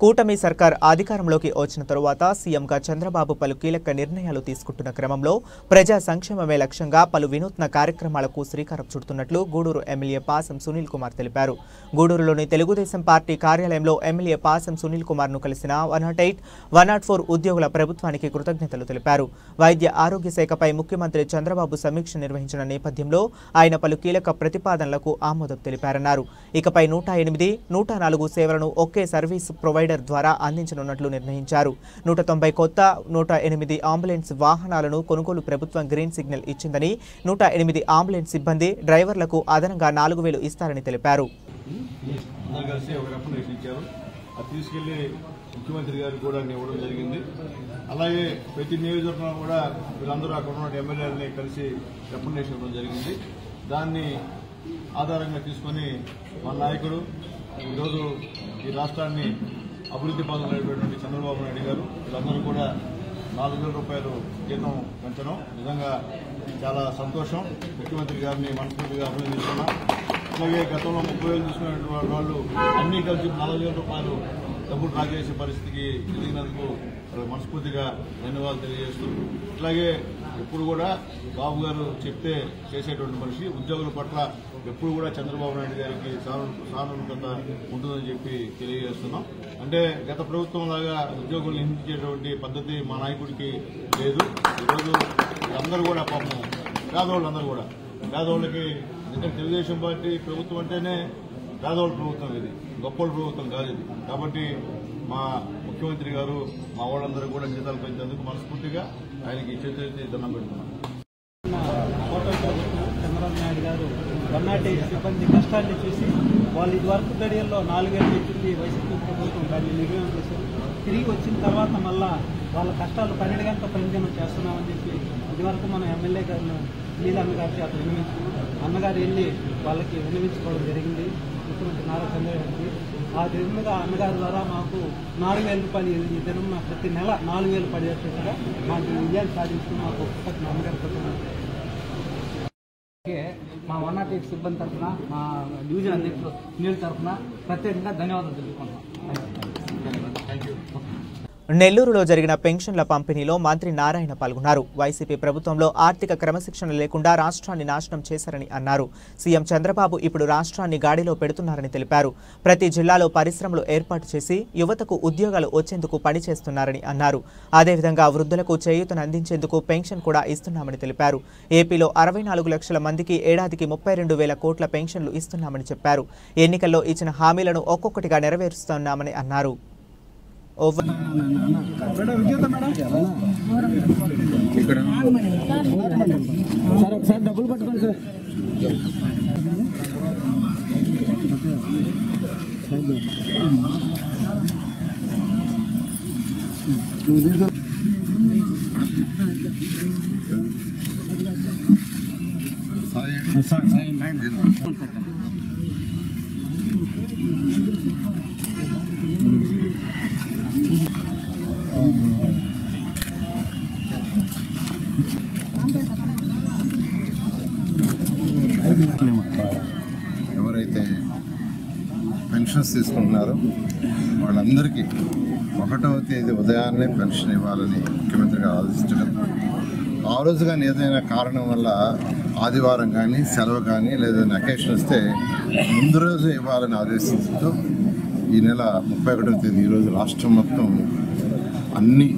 S1: కూటమి సర్కార్ అధికారంలోకి వచ్చిన తరువాత సీఎంగా చంద్రబాబు పలు కీలక నిర్ణయాలు తీసుకుంటున్న క్రమంలో ప్రజా సంక్షేమమే లక్ష్యంగా పలు వినూత్న కార్యక్రమాలకు శ్రీకారం చుడుతున్నట్లు గూడూరు ఎమ్మెల్యే పాసం సునీల్ కుమార్ తెలిపారు. గూడూరులోని తెలుగుదేశం పార్టీ కార్యాలయంలో ఎమ్మెల్యే పాసం సునీల్ కుమార్ను కలిసిన 108, 104 ఉద్యోగుల ప్రభుత్వానికి కృతజ్ఞతలు తెలిపారు. వైద్య ఆరోగ్య శాఖపై ముఖ్యమంత్రి చంద్రబాబు సమీక్ష నిర్వహించిన నేపథ్యంలో ఆయన పలు కీలక ప్రతిపాదనలకు ఆమోదం తెలిపారన్నారు. ఇకపై 108, 104 సేవలను ఒకే సర్వీస్ ప్రొవైడర్ ద్వారా అందించనున్నట్లు నిర్ణయించారు. 190 కొత్త 108 అంబులెన్స్ వాహనాలను కొనుగోలు ప్రభుత్వం గ్రీన్ సిగ్నల్ ఇచ్చిందని, 108 అంబులెన్స్ సిబ్బంది, డ్రైవర్లకు అదనంగా 4000 ఇస్తారని తెలిపారు.
S4: తీసుకెళ్లి ముఖ్యమంత్రి గారు కూడా ఇవ్వడం జరిగింది. అలాగే ప్రతి నియోజకవర్గంలో కూడా వీళ్ళందరూ అక్కడ ఉన్న ఎమ్మెల్యేలని కలిసి రికమెండేషన్ ఇవ్వడం జరిగింది. దాన్ని ఆధారంగా తీసుకొని మన నాయకుడు ఈరోజు ఈ రాష్ట్రాన్ని అభివృద్ధి పనులైనటువంటి చంద్రబాబు నాయుడు గారు వీళ్ళందరూ కూడా 4000 రూపాయలు జీతం పెంచడం నిజంగా చాలా సంతోషం. ముఖ్యమంత్రి గారిని మనస్ఫూర్తిగా అభినందిస్తున్నాం. అలాగే గతంలో 30,000 తీసుకున్నటువంటి వాళ్ళు అన్ని కలిసి 40,000 రూపాయలు డబ్బులు డ్రా చేసే పరిస్థితికి ఎదిగినందుకు మనస్ఫూర్తిగా ధన్యవాదాలు తెలియజేస్తూ, ఇట్లాగే ఎప్పుడు కూడా బాబు గారు చెప్తే చేసేటువంటి మనిషి, ఉద్యోగుల పట్ల ఎప్పుడు కూడా చంద్రబాబు నాయుడు గారికి సానుకూలత ఉంటుందని చెప్పి తెలియజేస్తున్నాం. అంటే గత ప్రభుత్వం లాగా ఉద్యోగులను హింసించేటువంటి పద్ధతి మా నాయకుడికి లేదు. ఈరోజు అందరూ కూడా పాపం పేదవాళ్ళందరూ కూడా పేదవాళ్ళకి ఎందుకంటే తెలుగుదేశం పార్టీ ప్రభుత్వం అంటేనే పేదవాళ్ళ ప్రభుత్వం, ఇది గొప్పల ప్రభుత్వం కాదు ఇది. కాబట్టి మా ముఖ్యమంత్రి గారు మా వాళ్ళందరూ కూడా జీతాలు పెంచేందుకు మనస్ఫూర్తిగా ఆయనకి చేతులెత్తి దండం పెడుతున్నాం.
S18: చంద్రబాబు నాయుడు గారు 108 సిబ్బంది కష్టాన్ని చూసి వాళ్ళు ఇదివరకు గడియల్లో 4,000 ఇచ్చింది వైసీపీ ప్రభుత్వం దాన్ని నిర్ణయం చేశారు. తిరిగి వచ్చిన తర్వాత మళ్ళా వాళ్ళ కష్టాలు 12 గంటల పనిదినం చేస్తున్నామని చెప్పి ఇదివరకు మన ఎమ్మెల్యే గారిని నీలన్న గారి చేత విన్నవించుకున్నాం. అన్నగారు వెళ్ళి వాళ్ళకి విన్నవించుకోవడం జరిగింది ముఖ్యమంత్రి నారా చంద్రబాబు గారికి. ఆ విధంగా అన్నగారి ద్వారా మాకు 4,000 రూపాయలు ఈ దినం ప్రతి నెల 4,000 పడేట్టుగా మాకు విజయాన్ని సాధించుకుని మాకు అన్నగారి మా 108 సిబ్బంది తరఫున మా డివిజన్ అధ్యక్షులు నీళ్ళ తరఫున ప్రత్యేకంగా ధన్యవాదాలు తెలుపుకుంటున్నాం.
S1: నెల్లూరులో జరిగిన పెన్షన్ల పంపిణీలో మంత్రి నారాయణ పాల్గొన్నారు. వైసీపీ ప్రభుత్వంలో ఆర్థిక క్రమశిక్షణ లేకుండా రాష్ట్రాన్ని నాశనం చేశారని అన్నారు. సీఎం చంద్రబాబు ఇప్పుడు రాష్ట్రాన్ని గాడిలో పెడుతున్నారని తెలిపారు. ప్రతి జిల్లాలో పరిశ్రమలు ఏర్పాటు చేసి యువతకు ఉద్యోగాలు వచ్చేందుకు పనిచేస్తున్నారని అన్నారు. అదేవిధంగా వృద్ధులకు చేయూతను అందించేందుకు పెన్షన్ కూడా ఇస్తున్నామని తెలిపారు. ఏపీలో 64 లక్షల మందికి ఏడాదికి 32,000 కోట్ల పెన్షన్లు ఇస్తున్నామని చెప్పారు. ఎన్నికల్లో ఇచ్చిన హామీలను ఒక్కొక్కటిగా నెరవేరుస్తున్నామని అన్నారు.
S18: డబ్బులు పట్టుకోండి సార్.
S19: ఎవరైతే పెన్షన్స్ తీసుకుంటున్నారో వాళ్ళందరికీ 1వ తేదీ ఉదయాన్నే పెన్షన్ ఇవ్వాలని ముఖ్యమంత్రి గారు ఆదేశించడం, ఆ రోజు కానీ ఏదైనా కారణం వల్ల ఆదివారం కానీ సెలవు కానీ లేదా అకేషన్ వస్తే ముందు రోజు ఇవ్వాలని ఆదేశించడంతో ఈ నెల 31వ తేదీ ఈరోజు రాష్ట్రం మొత్తం అన్ని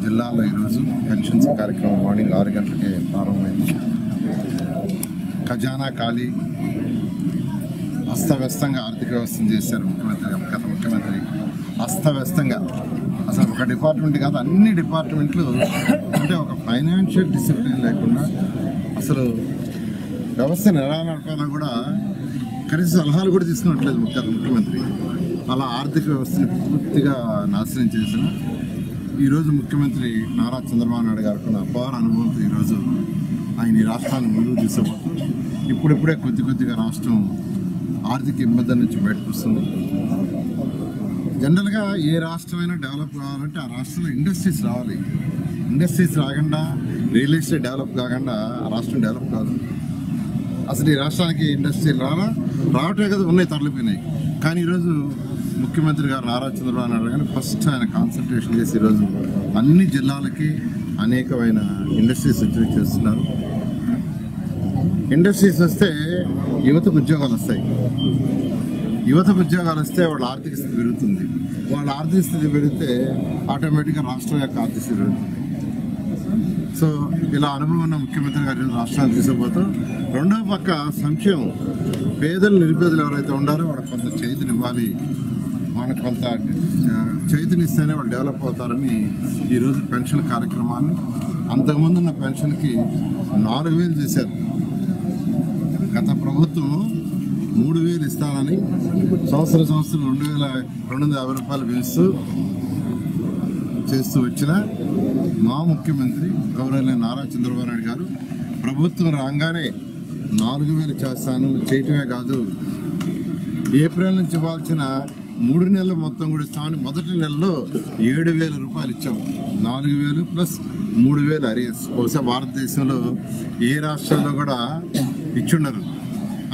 S19: జిల్లాల్లో ఈరోజు పెన్షన్స్ కార్యక్రమం మార్నింగ్ 6 గంటలకే ప్రారంభమైంది. ఖజానా ఖాళీ, అస్తవ్యస్తంగా ఆర్థిక వ్యవస్థను చేశారు గత ముఖ్యమంత్రి. అస్తవ్యస్తంగా అసలు ఒక డిపార్ట్మెంట్ కాదు అన్ని డిపార్ట్మెంట్లు, అంటే ఒక ఫైనాన్షియల్ డిసిప్లిన్ లేకుండా అసలు వ్యవస్థను ఎలా నడపాలో కూడా కనీస సలహాలు కూడా తీసుకున్నట్లేదు ముఖ్యమంత్రి. అలా ఆర్థిక వ్యవస్థని పూర్తిగా నాశనం చేసిన ఈరోజు ముఖ్యమంత్రి నారా చంద్రబాబు నాయుడు గారికి ఉన్న అపార అనుభవంతో ఈరోజు ఆయన ఈ రాష్ట్రాన్ని ముందుకు తీసుకుపోతుంది. ఇప్పుడిప్పుడే కొద్దిగా రాష్ట్రం ఆర్థిక ఇబ్బంది నుంచి బయటకు వస్తుంది. జనరల్గా ఏ రాష్ట్రమైనా డెవలప్ కావాలంటే ఆ రాష్ట్రంలో ఇండస్ట్రీస్ రావాలి. ఇండస్ట్రీస్ రాకుండా, రియల్ ఎస్టేట్ డెవలప్ కాకుండా ఆ రాష్ట్రం డెవలప్ కాదు. అసలు ఈ రాష్ట్రానికి ఇండస్ట్రీలు రావటమే కదా, ఉన్నాయి, తరలిపోయినాయి. కానీ ఈరోజు ముఖ్యమంత్రి గారు నారా చంద్రబాబు నాయుడు గారు ఫస్ట్ ఆయన కాన్సన్ట్రేషన్ చేసి ఈరోజు అన్ని జిల్లాలకి అనేకమైన ఇండస్ట్రీస్ వచ్చి చేస్తున్నారు. ఇండస్ట్రీస్ వస్తే యువతకు ఉద్యోగాలు వస్తాయి. యువతకు ఉద్యోగాలు వస్తే వాళ్ళ ఆర్థిక స్థితి పెరుగుతుంది. వాళ్ళ ఆర్థిక స్థితి పెరిగితే ఆటోమేటిక్గా రాష్ట్రం యొక్క ఆర్థిక స్థితి పెరుగుతుంది. సో ఇలా అనుభవం ఉన్న ముఖ్యమంత్రి గారు రాష్ట్రాన్ని తీసుకుపోతూ, రెండవ పక్క సంక్షేమం, పేదలు నిరుపేదలు ఎవరైతే ఉన్నారో వాళ్ళకి కొంత చేతినివ్వాలి, వాళ్ళకి కొంత చేతినిస్తేనే వాళ్ళు డెవలప్ అవుతారని ఈరోజు పెన్షన్ కార్యక్రమాన్ని, అంతకుముందు ఉన్న పెన్షన్కి 4,000 చేశారు. గత ప్రభుత్వం 3,000 ఇస్తానని సంవత్సరం 2,250 రూపాయలు వేస్తూ చేస్తూ వచ్చిన మా ముఖ్యమంత్రి గౌరవ నారా చంద్రబాబు నాయుడు గారు ప్రభుత్వం రాగానే 4,000 చేస్తాను చేయటమే కాదు, ఏప్రిల్ నుంచి ఇవ్వాల్సిన 3 నెలలు మొత్తం కూడా ఇస్తామని మొదటి నెలలో 7,000 రూపాయలు ఇచ్చాము. 4,000 ప్లస్ 3,000 అరియర్స్. బహుశా భారతదేశంలో ఏ రాష్ట్రాల్లో కూడా ఇచ్చుండరు.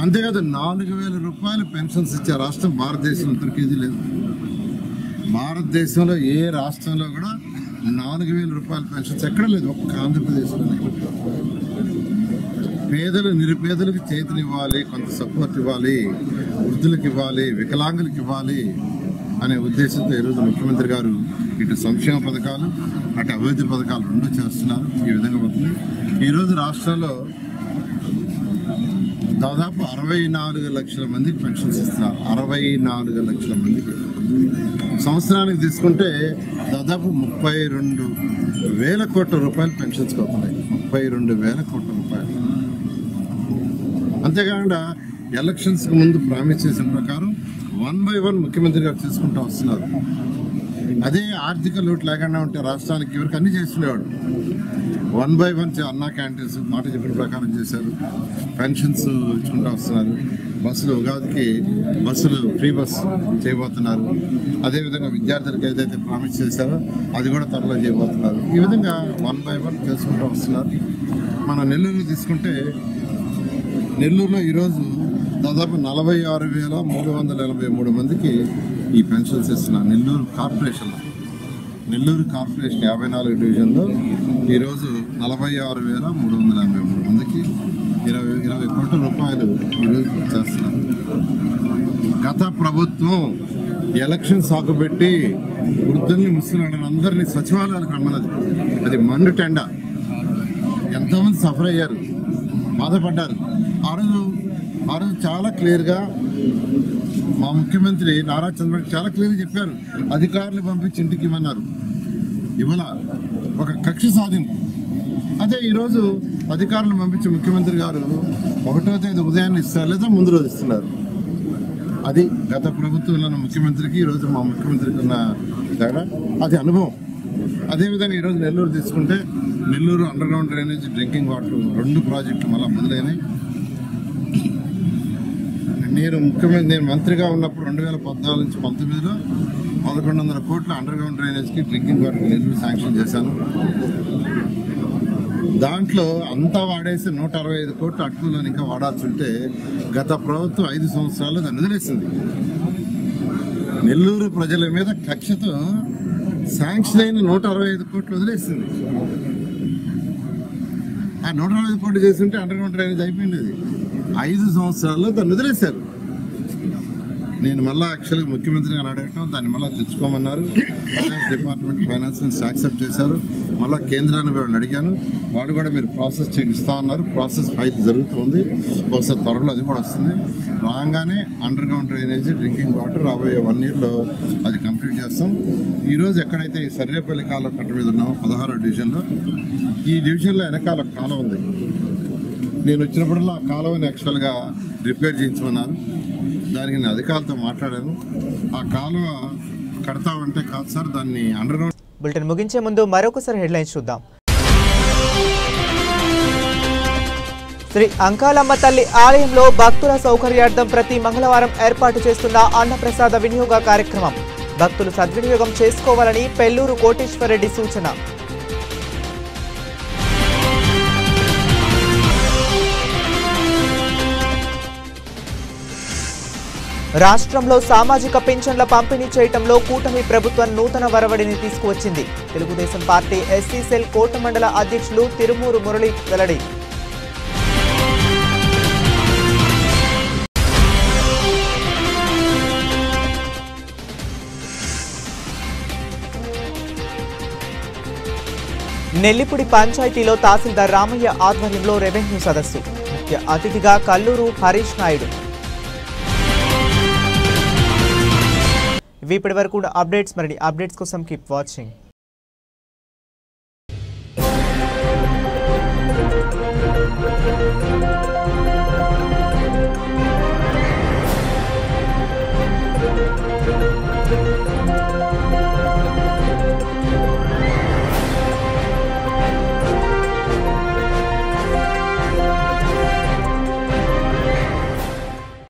S19: అంతేకాదు 4,000 రూపాయలు పెన్షన్స్ ఇచ్చే రాష్ట్రం భారతదేశంలో ఇంతకేజీ లేదు. భారతదేశంలో ఏ రాష్ట్రంలో కూడా 4,000 రూపాయల పెన్షన్స్ ఎక్కడ లేదు, ఒక్క ఆంధ్రప్రదేశ్లోనే. పేదలు నిరుపేదలకు చేతినివ్వాలి, కొంత సపోర్ట్ ఇవ్వాలి, వృద్ధులకు ఇవ్వాలి, వికలాంగులకు ఇవ్వాలి అనే ఉద్దేశంతో ఈరోజు ముఖ్యమంత్రి గారు ఇటు సంక్షేమ పథకాలు అటు అభివృద్ధి పథకాలు రెండు చేస్తున్నారు. ఈ విధంగా అవుతుంది. ఈరోజు రాష్ట్రంలో దాదాపు 64 లక్షల మందికి పెన్షన్స్ ఇస్తున్నారు. 64 లక్షల మందికి. సంవత్సరానికి తీసుకుంటే దాదాపు 32,000 కోట్ల రూపాయలు పెన్షన్స్కి అవుతున్నాయి. 32,000 కోట్ల రూపాయలు. అంతేకాకుండా ఎలక్షన్స్కి ముందు ప్రామిస్ చేసిన ప్రకారం 1 by 1 ముఖ్యమంత్రి గారు తీసుకుంటూ వస్తున్నారు. అదే ఆర్థిక లోటు లేకుండా ఉంటే రాష్ట్రానికి ఎవరికి అన్ని చేస్తుండేవాడు. 1 by 1 అన్నా క్యాంటీన్స్ మాట చెప్పిన ప్రకారం చేశారు. పెన్షన్స్ ఇచ్చుకుంటూ వస్తున్నారు. బస్సులు ఉగాదికి బస్సులు ఫ్రీ బస్ చేయబోతున్నారు. అదేవిధంగా విద్యార్థులకు ఏదైతే ప్రామిస్ చేశారో అది కూడా త్వరలో చేయబోతున్నారు. ఈ విధంగా 1 by 1 చేసుకుంటూ వస్తున్నారు. మన నెల్లూరు తీసుకుంటే నెల్లూరులో ఈరోజు దాదాపు 46,383 మందికి ఈ పెన్షన్స్ ఇస్తున్నారు. నెల్లూరు కార్పొరేషన్ 54 డివిజన్లో ఈరోజు 46,383 మందికి 20 కోట్ల రూపాయలు ఈరోజు చేస్తున్నారు. గత ప్రభుత్వం ఎలక్షన్ సాకుపెట్టి వృద్ధుల్ని ముసలిని అందరినీ సచివాలయాలకు రమ్మన్నది. అది మండు టెండ. ఎంతోమంది సఫర్ అయ్యారు, బాధపడ్డారు. ఆ రోజు చాలా క్లియర్గా మా ముఖ్యమంత్రి నారా చంద్రబాబు చాలా క్లియర్గా చెప్పారు. అధికారులు పంపించి ఇంటికి ఇవ్వన్నారు. ఇవాళ ఒక కక్ష సాధింపు. అదే ఈరోజు అధికారులు పంపించి ముఖ్యమంత్రి గారు 1వ తేదీ ఉదయాన్నే ఇస్తారు, లేదా ముందు రోజు ఇస్తున్నారు. అది గత ప్రభుత్వంలో ముఖ్యమంత్రికి ఈరోజు మా ముఖ్యమంత్రికి ఉన్న తేడా. అది అనుభవం. అదేవిధంగా ఈరోజు నెల్లూరు తీసుకుంటే Nellore under ground drainage, drinking water 2 ప్రాజెక్టులు మళ్ళీ మొదలైనాయి. నేను మంత్రిగా ఉన్నప్పుడు 2014 నుంచి 19లో 1,100 కోట్ల అండర్ గ్రౌండ్ డ్రైనేజ్కి, డ్రింకింగ్ వాటర్ నెల్లూరు శాంక్షన్ చేశాను. దాంట్లో అంతా వాడేసి 165 కోట్ల అటుకులో ఇంకా వాడాల్సి ఉంటే గత ప్రభుత్వం 5 సంవత్సరాలు దాన్ని వదిలేసింది. నెల్లూరు ప్రజల మీద కక్షతో శాంక్షన్ అయిన 165 కోట్లు వదిలేసింది. ఆ 165 కోట్లు చేస్తుంటే అండర్ గ్రౌండ్ డ్రైనేజ్ అయిపోయింది. 5 సంవత్సరాల్లో దాన్ని వదిలేశారు. నేను మళ్ళీ యాక్చువల్గా ముఖ్యమంత్రి గారు అడగటం, దాన్ని మళ్ళీ తెచ్చుకోమన్నారు. ఫైనాన్స్ డిపార్ట్మెంట్ ఫైనాన్స్ యాక్సెప్ట్ చేశారు. మళ్ళీ కేంద్రాన్ని వాళ్ళని అడిగాను. వాడు కూడా మీరు ప్రాసెస్ చేయిస్తా ఉన్నారు. ప్రాసెస్ ఫైల్ జరుగుతుంది. ఒకసారి త్వరలో అది కూడా వస్తుంది. రాగానే under ground drainage, drinking water రాబోయే 1 yearలో అది కంప్లీట్ చేస్తాం. ఈరోజు ఎక్కడైతే ఈ సర్వేపల్లి కాలువ కట్ట మీద ఉన్నామో 16వ డివిజన్లో, ఈ డివిజన్లో వెనకాల కాలువ ఉంది. నేను వచ్చినప్పుడల్లా ఆ కాలువని యాక్చువల్గా రిపేర్ చేయించమన్నారు. దానికి నేను అధికారులతో మాట్లాడాను. ఆ కాలువ కడతామంటే కాదు సార్, దాన్ని అండర్ గ్రౌండ్.
S1: బులెటిన్ ముగించే ముందు మరొకసారి హెడ్లైన్స్ చూద్దాం. శ్రీ అంకాలమ్మ తల్లి ఆలయంలో భక్తుల సౌకర్యార్థం ప్రతి మంగళవారం ఏర్పాటు చేస్తున్న అన్నప్రసాద వినియోగ కార్యక్రమం. భక్తులు సద్వినియోగం చేసుకోవాలని పెల్లూరు కోటేశ్వరరెడ్డి సూచన. రాష్ట్రంలో సామాజిక పింఛన్ల పంపిణీ చేయటంలో కూటమి ప్రభుత్వం నూతన వరవడిని తీసుకువచ్చింది. తెలుగుదేశం పార్టీ ఎస్సీ సెల్ కోట మండల అధ్యక్షులు తిరుమూరు మురళి వెల్లడి. నెల్లిపుడి పంచాయతీలో తహసీల్దార్ రామయ్య ఆధ్వర్యంలో రెవెన్యూ సదస్సు. ముఖ్య అతిథిగా కల్లూరు హరీష్ నాయుడు. ఇప్పటి వరకు అప్డేట్స్. మరిన్ని అప్డేట్స్ కోసం కీప్ వాచింగ్.